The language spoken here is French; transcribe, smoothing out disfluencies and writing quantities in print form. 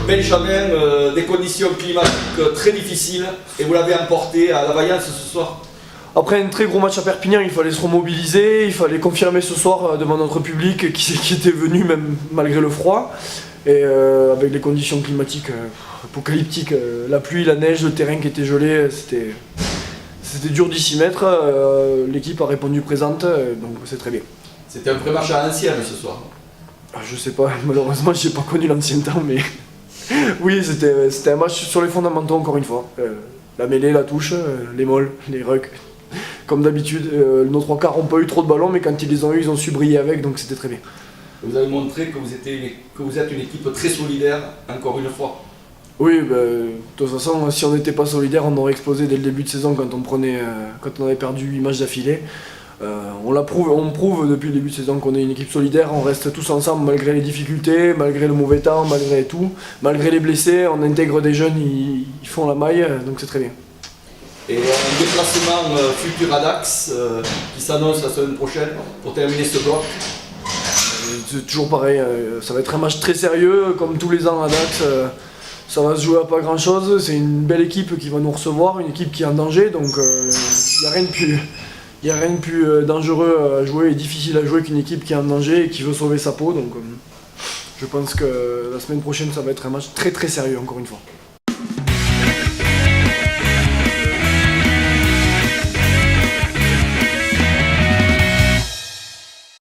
Benjamin, des conditions climatiques très difficiles et vous l'avez emporté à la Vaillance ce soir. Après un très gros match à Perpignan, il fallait se remobiliser, il fallait confirmer ce soir devant notre public qui était venu même malgré le froid. Et avec les conditions climatiques apocalyptiques, la pluie, la neige, le terrain qui était gelé, c'était dur d'y s'y mettre. L'équipe a répondu présente, donc c'est très bien. C'était un vrai match à l'ancienne ce soir. Je sais pas, malheureusement j'ai pas connu l'ancien temps, mais oui, c'était un match sur les fondamentaux encore une fois. La mêlée, la touche, les molles, les rucks. Comme d'habitude, nos trois quarts n'ont pas eu trop de ballons, mais quand ils les ont eu, ils ont su briller avec, donc c'était très bien. Vous avez montré que vous êtes une équipe très solidaire, encore une fois. Oui, de toute façon, si on n'était pas solidaire, on aurait explosé dès le début de saison quand on avait perdu 8 matchs d'affilée. On prouve depuis le début de saison qu'on est une équipe solidaire, on reste tous ensemble malgré les difficultés, malgré le mauvais temps, malgré tout, malgré les blessés, on intègre des jeunes, ils font la maille, donc c'est très bien. Et un déplacement futur à Dax qui s'annonce la semaine prochaine pour terminer ce bloc. C'est toujours pareil, ça va être un match très sérieux, comme tous les ans à Dax. Ça va se jouer à pas grand chose, c'est une belle équipe qui va nous recevoir, une équipe qui est en danger, donc il n'y a rien de plus dangereux à jouer et difficile à jouer qu'une équipe qui est en danger et qui veut sauver sa peau. Donc je pense que la semaine prochaine ça va être un match très très sérieux encore une fois.